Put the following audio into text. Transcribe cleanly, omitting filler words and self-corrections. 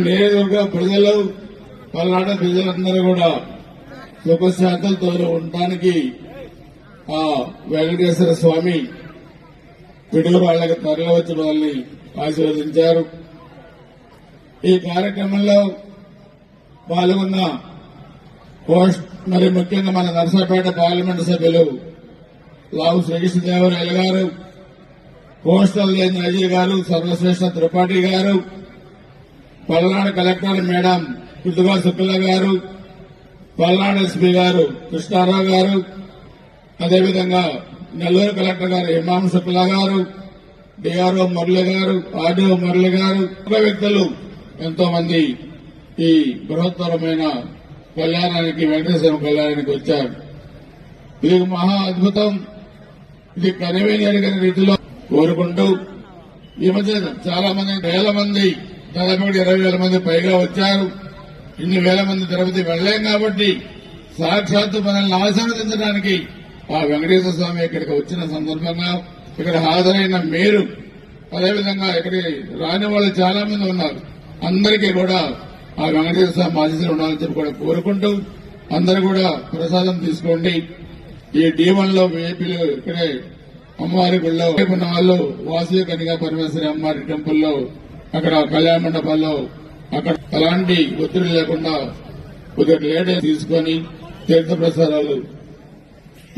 నియోజకవర్గ ప్రజలు పల్నాడు ప్రజలందరూ కూడా సుఖశాంతులతో ఉండటానికి ఆ వెంకటేశ్వర స్వామి పిడుగురు వాళ్లకు తరలి వచ్చి మనల్ని ఆశీర్వదించారు. ఈ కార్యక్రమంలో పాల్గొన్న మరి ముఖ్యంగా మన నర్సాపేట పార్లమెంటు సభ్యులు లావు శ్రీకృష్ణదేవరాయలు గారు, కోస్టల్ రేంజ్ అజయ్ గారు, సర్వశ్రేష్ఠ త్రిపాఠి గారు, పల్నాడు కలెక్టర్ మేడం కుదుగా శుక్ల గారు, పల్నాడు ఎస్పీ గారు కృష్ణారావు గారు, అదేవిధంగా నెల్లూరు కలెక్టర్ గారు ఇమాం శుక్లా గారు, డిఆర్ఓ మురళి గారు, ఆర్డీఓ మురళి గారు, వ్యక్తులు ఎంతో మంది ఈ బృహత్తరమైన కళ్యాణానికి వెంకటేశ్వర కళ్యాణానికి వచ్చారు. ఇది మహా అద్భుతం. ఇది కనివేని అడిగిన రీతిలో కోరుకుంటూ ఈ మధ్య చాలా మంది వేల మంది దాదాపు 20,000 మంది పైగా వచ్చారు. ఇన్ని వేల మంది తిరుపతి వెళ్లేం కాబట్టి సాక్షాత్తు మనల్ని ఆశీర్వదించడానికి ఆ వెంకటేశ్వర స్వామి ఇక్కడికి వచ్చిన సందర్భంగా ఇక్కడ హాజరైన మీరు, అదేవిధంగా ఇక్కడికి రాని వాళ్ళు చాలా మంది ఉన్నారు. అందరికీ కూడా ఆ వెంకటేశ్వర స్వామి ఆశీస్సులు ఉండాలని చెప్పి కూడా కోరుకుంటూ అందరూ కూడా ప్రసాదం తీసుకోండి. ఈ D1 లో ఏపీలో ఇక్కడే అమ్మవారి గుళ్ళో ఉన్న వాళ్ళు వాసవి కన్యకా పరమేశ్వరి అమ్మవారి టెంపుల్లో అక్కడ కళ్యాణ మండపాల్లో అక్కడ అలాంటి ఒత్తిడి లేకుండా కొద్దిగా లేట్ తీసుకొని తీర్థ ప్రసాదాలు